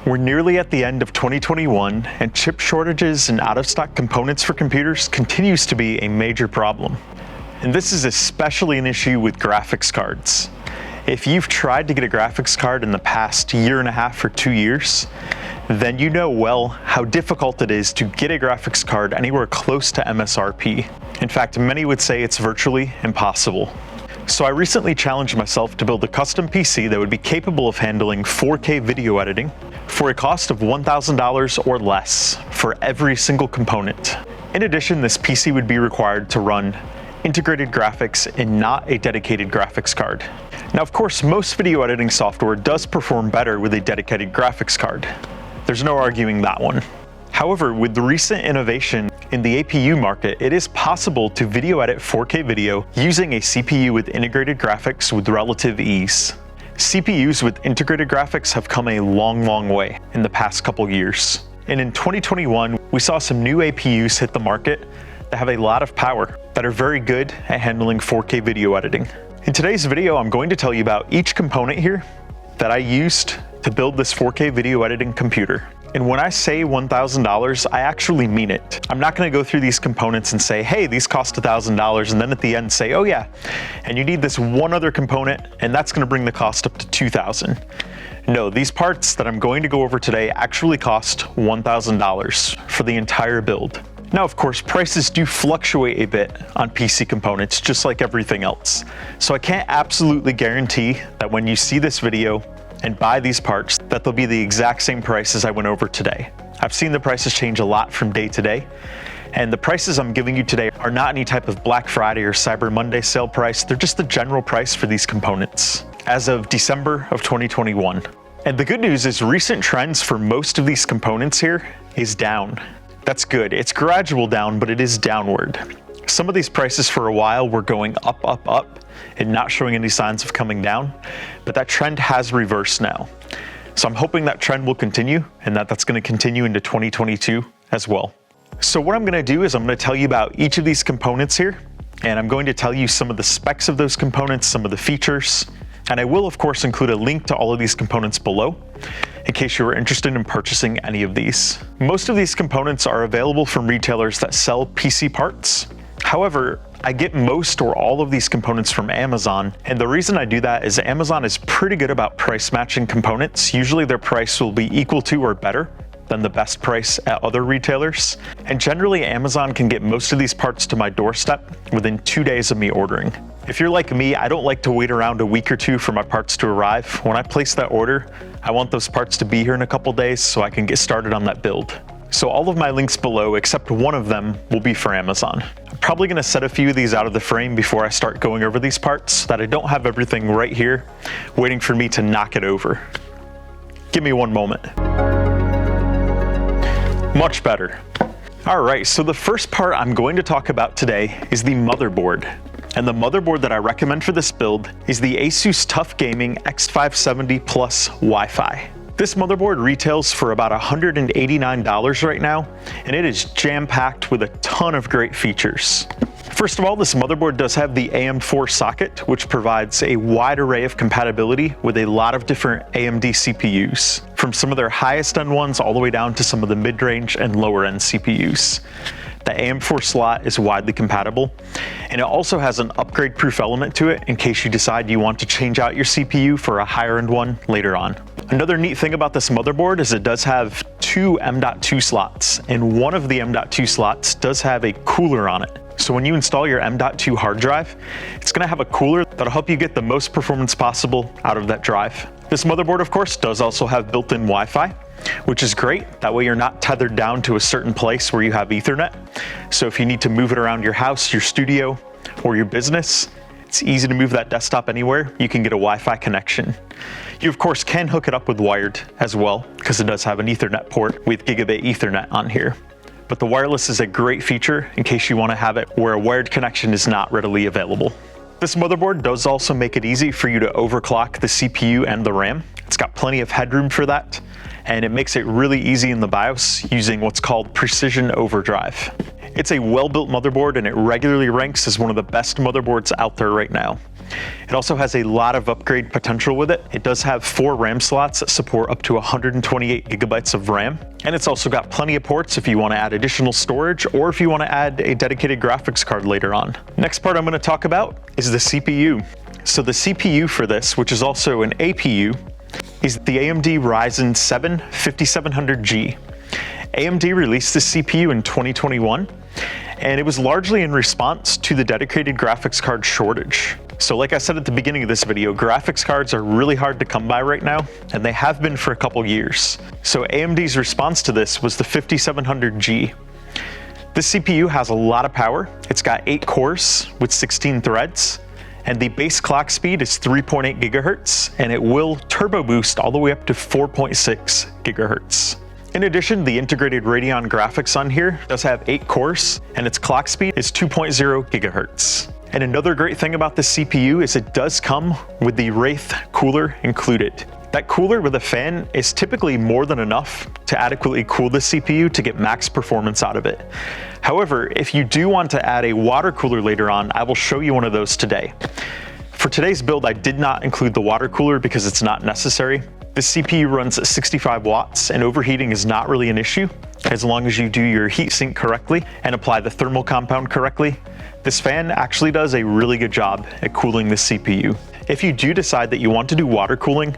We're nearly at the end of 2021, and chip shortages and out-of-stock components for computers continues to be a major problem. And this is especially an issue with graphics cards. If you've tried to get a graphics card in the past year and a half or 2 years, then you know well how difficult it is to get a graphics card anywhere close to MSRP. In fact, many would say it's virtually impossible. So I recently challenged myself to build a custom PC that would be capable of handling 4K video editing for a cost of $1,000 or less for every single component. In addition, this PC would be required to run integrated graphics and not a dedicated graphics card. Now, of course, most video editing software does perform better with a dedicated graphics card. There's no arguing that one. However, with the recent innovation in the APU market, it is possible to video edit 4K video using a CPU with integrated graphics with relative ease. CPUs with integrated graphics have come a long way in the past couple years. And in 2021, we saw some new APUs hit the market that have a lot of power, that are very good at handling 4K video editing. In today's video, I'm going to tell you about each component here that I used to build this 4K video editing computer. And when I say $1,000, I actually mean it. I'm not gonna go through these components and say, hey, these cost $1,000, and then at the end say, oh yeah, and you need this one other component, and that's gonna bring the cost up to $2,000. No, these parts that I'm going to go over today actually cost $1,000 for the entire build. Now, of course, prices do fluctuate a bit on PC components, just like everything else. So I can't absolutely guarantee that when you see this video and buy these parts, that they'll be the exact same price as I went over today. I've seen the prices change a lot from day to day, and the prices I'm giving you today are not any type of Black Friday or Cyber Monday sale price. They're just the general price for these components as of December of 2021. And the good news is recent trends for most of these components here is down. That's good. It's gradual down, but it is downward. Some of these prices for a while were going up, and not showing any signs of coming down, but that trend has reversed now. So I'm hoping that trend will continue and that's going to continue into 2022 as well. So what I'm going to do is I'm going to tell you about each of these components here, and I'm going to tell you some of the specs of those components, some of the features, and I will of course include a link to all of these components below in case you are interested in purchasing any of these. Most of these components are available from retailers that sell PC parts. However, I get most or all of these components from Amazon, and the reason I do that is Amazon is pretty good about price matching components. Usually their price will be equal to or better than the best price at other retailers. And generally Amazon can get most of these parts to my doorstep within 2 days of me ordering. If you're like me, I don't like to wait around a week or two for my parts to arrive. When I place that order, I want those parts to be here in a couple days so I can get started on that build. So all of my links below, except one of them, will be for Amazon. I'm probably gonna set a few of these out of the frame before I start going over these parts so that I don't have everything right here waiting for me to knock it over. Give me one moment. Much better. All right, so the first part I'm going to talk about today is the motherboard. And the motherboard that I recommend for this build is the Asus TUF Gaming X570 Plus Wi-Fi. This motherboard retails for about $189 right now, and it is jam-packed with a ton of great features. First of all, this motherboard does have the AM4 socket, which provides a wide array of compatibility with a lot of different AMD CPUs, from some of their highest end ones all the way down to some of the mid-range and lower end CPUs. The AM4 slot is widely compatible, and it also has an upgrade-proof element to it in case you decide you want to change out your CPU for a higher-end one later on. Another neat thing about this motherboard is it does have 2 M.2 slots, and one of the M.2 slots does have a cooler on it. So when you install your M.2 hard drive, it's gonna have a cooler that'll help you get the most performance possible out of that drive. This motherboard, of course, does also have built-in Wi-Fi, which is great. That way you're not tethered down to a certain place where you have Ethernet. So if you need to move it around your house, your studio, or your business, it's easy to move that desktop anywhere. You can get a Wi-Fi connection. You of course can hook it up with wired as well, because it does have an Ethernet port with gigabit Ethernet on here. But the wireless is a great feature in case you want to have it where a wired connection is not readily available. This motherboard does also make it easy for you to overclock the CPU and the RAM. It's got plenty of headroom for that, and it makes it really easy in the BIOS using what's called precision overdrive. It's a well-built motherboard and it regularly ranks as one of the best motherboards out there right now. It also has a lot of upgrade potential with it. It does have 4 RAM slots that support up to 128 gigabytes of RAM. And it's also got plenty of ports if you want to add additional storage or if you want to add a dedicated graphics card later on. Next part I'm going to talk about is the CPU. So the CPU for this, which is also an APU, is the AMD RYZEN 7 5700G. AMD released this CPU in 2021, and it was largely in response to the dedicated graphics card shortage. So like I said at the beginning of this video, graphics cards are really hard to come by right now, and they have been for a couple years. So AMD's response to this was the 5700G. This CPU has a lot of power. It's got 8 cores with 16 threads, and the base clock speed is 3.8 gigahertz, and it will turbo boost all the way up to 4.6 gigahertz. In addition, the integrated Radeon graphics on here does have 8 cores, and its clock speed is 2.0 gigahertz. And another great thing about this CPU is it does come with the Watercooler included. That cooler with a fan is typically more than enough to adequately cool the CPU to get max performance out of it. However, if you do want to add a water cooler later on, I will show you one of those today. For today's build, I did not include the water cooler because it's not necessary. This CPU runs at 65 watts and overheating is not really an issue as long as you do your heatsink correctly and apply the thermal compound correctly. This fan actually does a really good job at cooling the CPU. If you do decide that you want to do water cooling,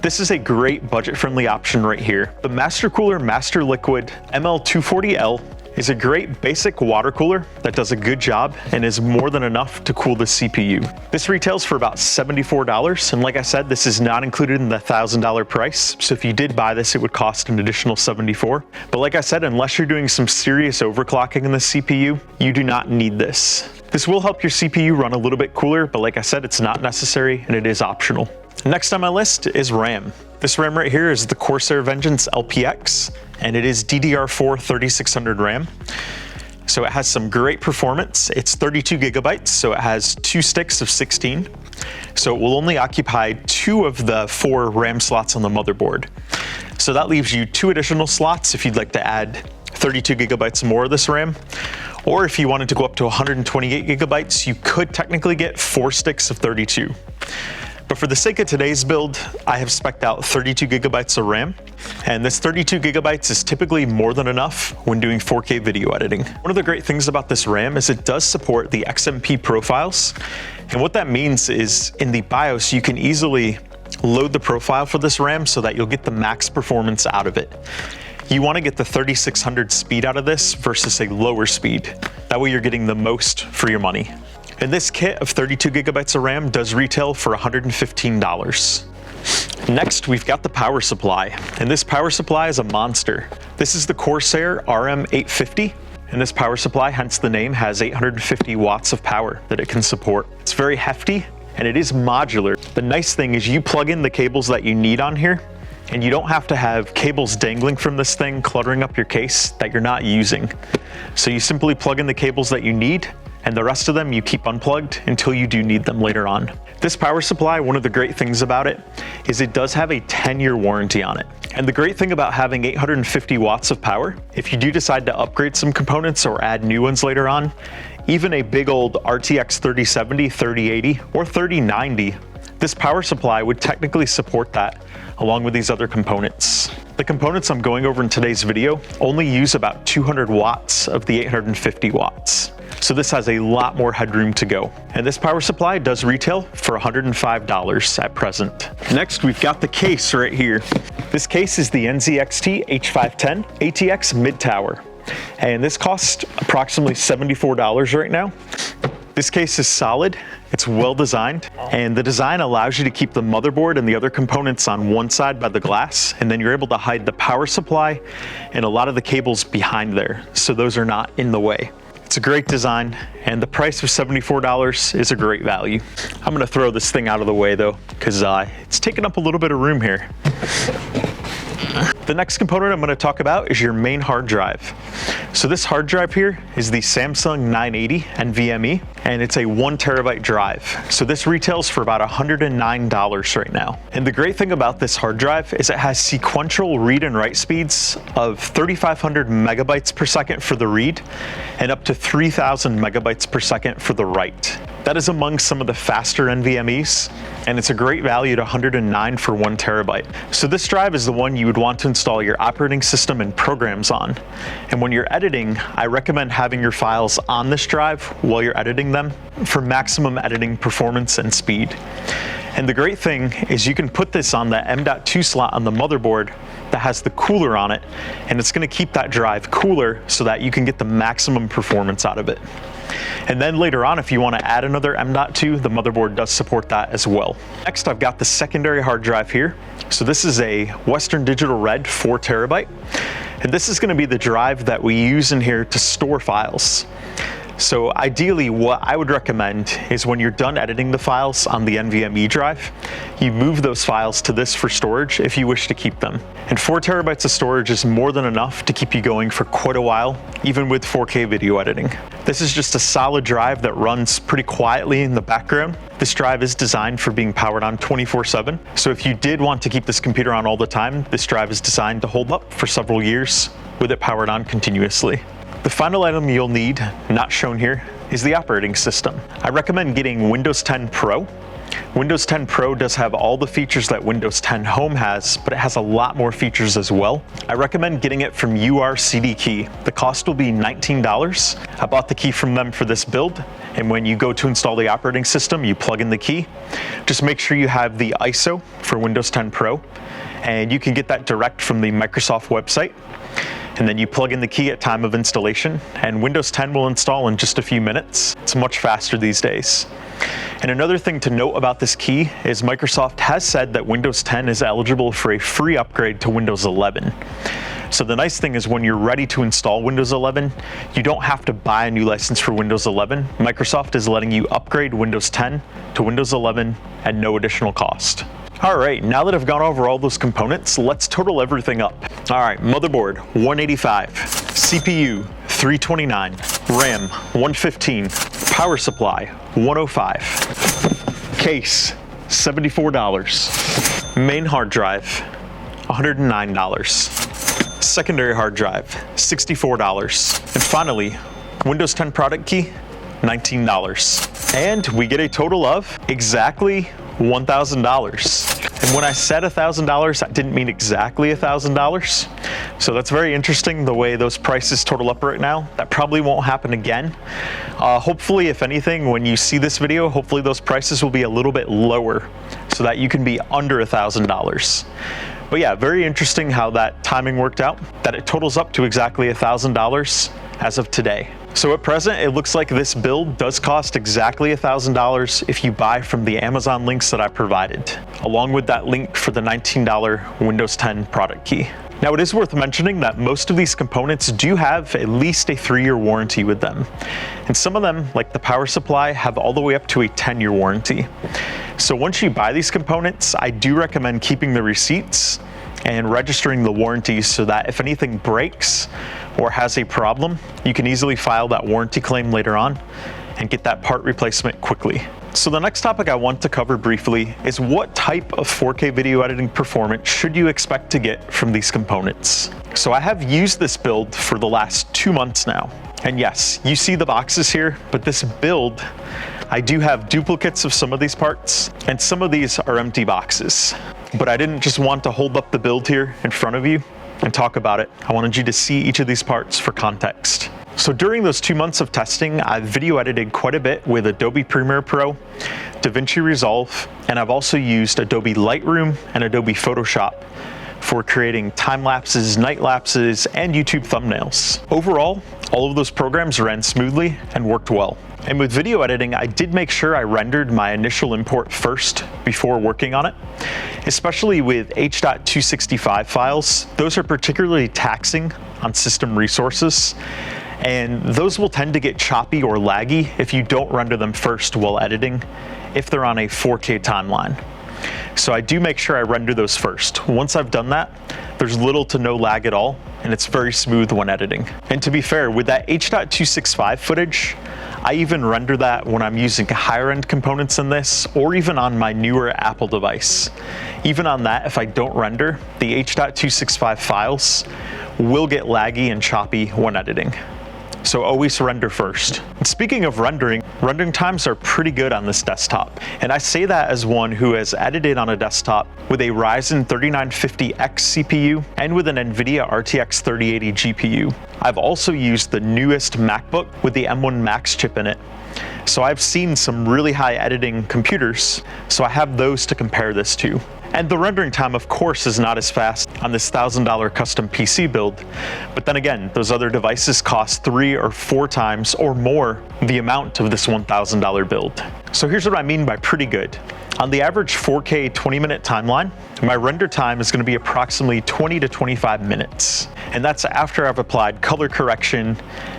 this is a great budget-friendly option right here. The Master Cooler Master Liquid ML240L is a great basic water cooler that does a good job and is more than enough to cool the CPU. This retails for about $74, and like I said, this is not included in the $1,000 price, so if you did buy this, it would cost an additional $74. But like I said, unless you're doing some serious overclocking in the CPU, you do not need this. This will help your CPU run a little bit cooler, but like I said, it's not necessary and it is optional. Next on my list is RAM. This RAM right here is the Corsair Vengeance LPX, and it is DDR4 3600 RAM. So it has some great performance. It's 32 gigabytes, so it has 2 sticks of 16. So it will only occupy 2 of the 4 RAM slots on the motherboard. So that leaves you 2 additional slots if you'd like to add 32 gigabytes more of this RAM. Or if you wanted to go up to 128 gigabytes, you could technically get 4 sticks of 32. But for the sake of today's build, I have spec'd out 32 gigabytes of RAM, and this 32 gigabytes is typically more than enough when doing 4K video editing. One of the great things about this RAM is it does support the XMP profiles, and what that means is in the BIOS, you can easily load the profile for this RAM so that you'll get the max performance out of it. You want to get the 3600 speed out of this versus a lower speed. That way you're getting the most for your money. And this kit of 32 gigabytes of RAM does retail for $115. Next, we've got the power supply, and this power supply is a monster. This is the Corsair RM850, and this power supply, hence the name, has 850 watts of power that it can support. It's very hefty, and it is modular. The nice thing is you plug in the cables that you need on here, and you don't have to have cables dangling from this thing cluttering up your case that you're not using. So you simply plug in the cables that you need, and the rest of them you keep unplugged until you do need them later on. This power supply, one of the great things about it is it does have a 10-year warranty on it. And the great thing about having 850 watts of power, if you do decide to upgrade some components or add new ones later on, even a big old RTX 3070, 3080, or 3090, this power supply would technically support that along with these other components. The components I'm going over in today's video only use about 200 watts of the 850 watts. So this has a lot more headroom to go. And this power supply does retail for $105 at present. Next, we've got the case right here. This case is the NZXT H510 ATX mid-tower. And this costs approximately $74 right now. This case is solid, it's well designed, and the design allows you to keep the motherboard and the other components on one side by the glass, and then you're able to hide the power supply and a lot of the cables behind there, so those are not in the way. It's a great design, and the price of $74 is a great value. I'm gonna throw this thing out of the way though, because it's taking up a little bit of room here. The next component I'm going to talk about is your main hard drive. So this hard drive here is the Samsung 980 NVMe, and it's a 1 terabyte drive. So this retails for about $109 right now. And the great thing about this hard drive is it has sequential read and write speeds of 3,500 megabytes per second for the read and up to 3,000 megabytes per second for the write. That is among some of the faster NVMe's, and it's a great value at $109 for 1 terabyte. So this drive is the one you would want to install your operating system and programs on. And when you're editing, I recommend having your files on this drive while you're editing them for maximum editing performance and speed. And the great thing is you can put this on the M.2 slot on the motherboard that has the cooler on it, and it's going to keep that drive cooler so that you can get the maximum performance out of it. And then later on, if you want to add another M.2, the motherboard does support that as well. Next, I've got the secondary hard drive here. So this is a Western Digital Red 4 terabyte. And this is going to be the drive that we use in here to store files. So ideally, what I would recommend is when you're done editing the files on the NVMe drive, you move those files to this for storage if you wish to keep them. And 4 terabytes of storage is more than enough to keep you going for quite a while, even with 4K video editing. This is just a solid drive that runs pretty quietly in the background. This drive is designed for being powered on 24/7. So if you did want to keep this computer on all the time, this drive is designed to hold up for several years with it powered on continuously. The final item you'll need, not shown here, is the operating system. I recommend getting Windows 10 Pro. Windows 10 Pro does have all the features that Windows 10 Home has, but it has a lot more features as well. I recommend getting it from URCD. The cost will be $19. I bought the key from them for this build, and when you go to install the operating system, you plug in the key. Just make sure you have the ISO for Windows 10 Pro, and you can get that direct from the Microsoft website. And then you plug in the key at time of installation, and Windows 10 will install in just a few minutes. It's much faster these days. And another thing to note about this key is Microsoft has said that Windows 10 is eligible for a free upgrade to Windows 11. So the nice thing is when you're ready to install Windows 11, you don't have to buy a new license for Windows 11. Microsoft is letting you upgrade Windows 10 to Windows 11 at no additional cost. All right, now that I've gone over all those components, let's total everything up. All right, motherboard 185, CPU 329, RAM 115, power supply 105, case $74, main hard drive $109, secondary hard drive $64, and finally, Windows 10 product key $19. And we get a total of exactly $1,000. And when I said $1,000, I didn't mean exactly $1,000. So that's very interesting the way those prices total up right now. That probably won't happen again. Hopefully, if anything, when you see this video, hopefully those prices will be a little bit lower so that you can be under $1,000. But yeah, very interesting how that timing worked out, that it totals up to exactly $1,000 as of today. So at present, it looks like this build does cost exactly $1,000 if you buy from the Amazon links that I provided, along with that link for the $19 Windows 10 product key. Now, it is worth mentioning that most of these components do have at least a 3-year warranty with them. And some of them, like the power supply, have all the way up to a 10-year warranty. So once you buy these components, I do recommend keeping the receipts and registering the warranties so that if anything breaks or has a problem, you can easily file that warranty claim later on and get that part replacement quickly. So the next topic I want to cover briefly is what type of 4K video editing performance should you expect to get from these components. So I have used this build for the last 2 months now. And yes, you see the boxes here, but this build, I do have duplicates of some of these parts, and some of these are empty boxes. But I didn't just want to hold up the build here in front of you and talk about it. I wanted you to see each of these parts for context. So during those 2 months of testing, I've video edited quite a bit with Adobe Premiere Pro, DaVinci Resolve, and I've also used Adobe Lightroom and Adobe Photoshop for creating time lapses, night lapses, and YouTube thumbnails. Overall, all of those programs ran smoothly and worked well. And with video editing, I did make sure I rendered my initial import first before working on it, especially with H.265 files. Those are particularly taxing on system resources, and those will tend to get choppy or laggy if you don't render them first while editing, if they're on a 4K timeline. So I do make sure I render those first. Once I've done that, there's little to no lag at all, and it's very smooth when editing. And to be fair, with that H.265 footage, I even render that when I'm using higher end components in this, or even on my newer Apple device. Even on that, if I don't render, the H.265 files will get laggy and choppy when editing. So always render first. And speaking of rendering times are pretty good on this desktop. And I say that as one who has edited on a desktop with a Ryzen 3950X CPU and with an NVIDIA RTX 3080 GPU. I've also used the newest MacBook with the M1 Max chip in it. So I've seen some really high editing computers, so I have those to compare this to. And the rendering time, of course, is not as fast on this $1,000 custom PC build. But then again, those other devices cost 3 or 4 times or more the amount of this $1,000 build. So here's what I mean by pretty good. On the average 4K 20-minute timeline, my render time is going to be approximately 20 to 25 minutes. And that's after I've applied color correction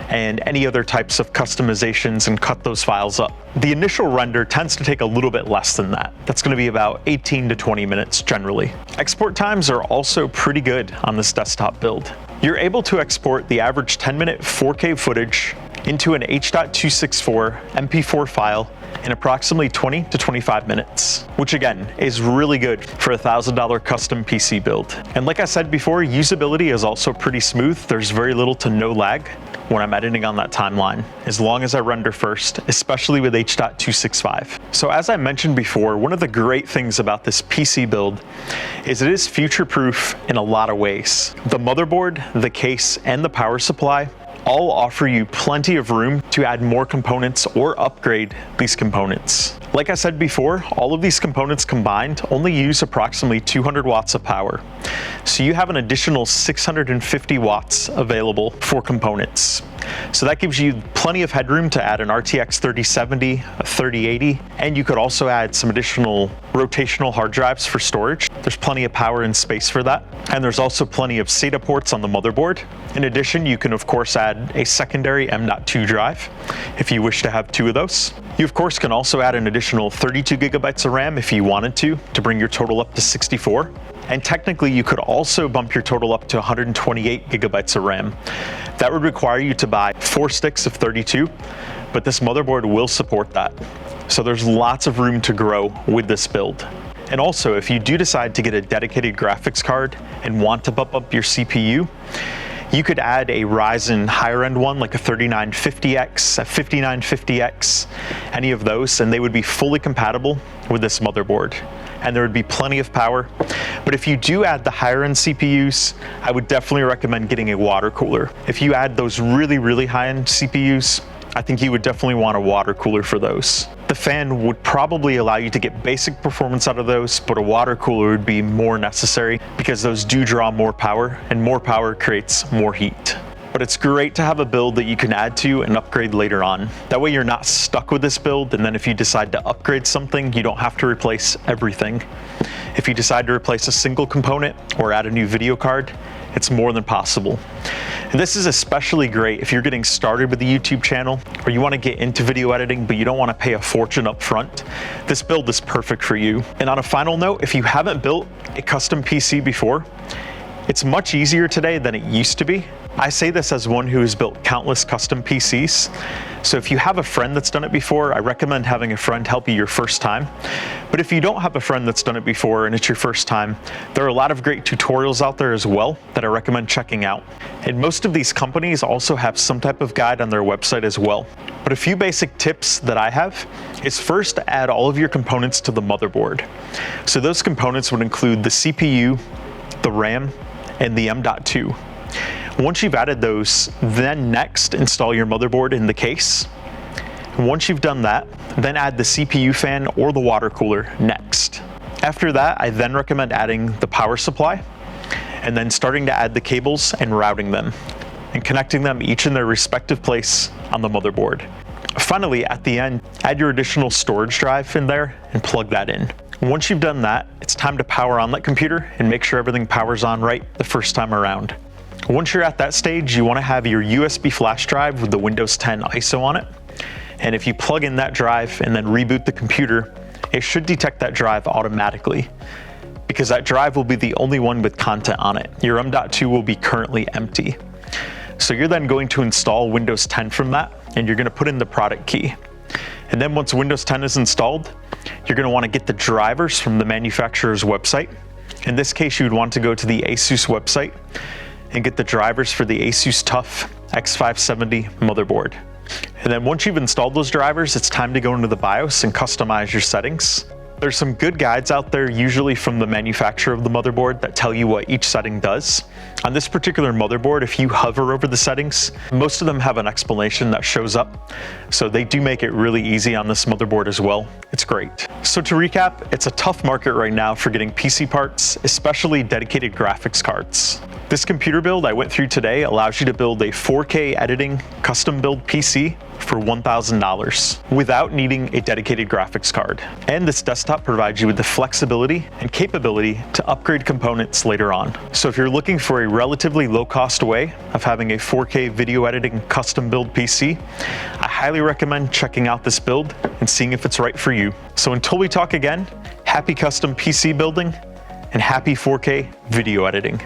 and any other types of customizations and cut those files up. The initial render tends to take a little bit less than that. That's going to be about 18 to 20 minutes generally. Export times are also pretty good on this desktop build. You're able to export the average 10-minute 4K footage into an H.264 MP4 file in approximately 20 to 25 minutes, which again is really good for a $1,000 custom PC build. And like I said before, usability is also pretty smooth. There's very little to no lag when I'm editing on that timeline, as long as I render first, especially with H.265. So as I mentioned before, one of the great things about this PC build is it is future-proof in a lot of ways. The motherboard, the case, and the power supply all offer you plenty of room to add more components or upgrade these components. Like I said before, all of these components combined only use approximately 200 watts of power. So you have an additional 650 watts available for components. So that gives you plenty of headroom to add an RTX 3070, a 3080, and you could also add some additional rotational hard drives for storage. There's plenty of power and space for that. And there's also plenty of SATA ports on the motherboard. In addition, you can of course add a secondary M.2 drive if you wish to have 2 of those. You of course can also add an additional 32 gigabytes of RAM if you wanted to bring your total up to 64. And technically you could also bump your total up to 128 gigabytes of RAM. That would require you to buy 4 sticks of 32, but this motherboard will support that. So there's lots of room to grow with this build. And also, if you do decide to get a dedicated graphics card and want to bump up your CPU, you could add a Ryzen higher end one like a 3950X, a 5950X, any of those, and they would be fully compatible with this motherboard. And there would be plenty of power. But if you do add the higher end CPUs, I would definitely recommend getting a water cooler. If you add those really high end CPUs, I think you would definitely want a water cooler for those. The fan would probably allow you to get basic performance out of those, but a water cooler would be more necessary because those do draw more power, and more power creates more heat. But it's great to have a build that you can add to and upgrade later on. That way you're not stuck with this build, and then if you decide to upgrade something, you don't have to replace everything. If you decide to replace a single component or add a new video card, it's more than possible. And this is especially great if you're getting started with the YouTube channel or you want to get into video editing but you don't want to pay a fortune up front. This build is perfect for you. And on a final note, if you haven't built a custom PC before, it's much easier today than it used to be. I say this as one who has built countless custom PCs. So if you have a friend that's done it before, I recommend having a friend help you your first time. But if you don't have a friend that's done it before and it's your first time, there are a lot of great tutorials out there as well that I recommend checking out. And most of these companies also have some type of guide on their website as well. But a few basic tips that I have is first add all of your components to the motherboard. So those components would include the CPU, the RAM, and the M.2. Once you've added those, then next install your motherboard in the case. Once you've done that, then add the CPU fan or the water cooler next. After that, I then recommend adding the power supply and then starting to add the cables and routing them and connecting them each in their respective place on the motherboard. Finally, at the end, add your additional storage drive in there and plug that in. Once you've done that, it's time to power on that computer and make sure everything powers on right the first time around. Once you're at that stage, you want to have your USB flash drive with the Windows 10 ISO on it. And if you plug in that drive and then reboot the computer, it should detect that drive automatically, because that drive will be the only one with content on it. Your M.2 will be currently empty. So you're then going to install Windows 10 from that, and you're going to put in the product key. And then once Windows 10 is installed, you're going to want to get the drivers from the manufacturer's website. In this case, you would want to go to the ASUS website and get the drivers for the ASUS TUF X570 motherboard. And then once you've installed those drivers, it's time to go into the BIOS and customize your settings. There's some good guides out there, usually from the manufacturer of the motherboard, that tell you what each setting does. On this particular motherboard, if you hover over the settings, most of them have an explanation that shows up. So they do make it really easy on this motherboard as well. It's great. So to recap, it's a tough market right now for getting PC parts, especially dedicated graphics cards. This computer build I went through today allows you to build a 4K editing custom build PC for $1,000 without needing a dedicated graphics card. And this desktop provides you with the flexibility and capability to upgrade components later on. So if you're looking for a relatively low-cost way of having a 4K video editing custom build PC, I highly recommend checking out this build and seeing if it's right for you. So until we talk again, happy custom PC building and happy 4K video editing.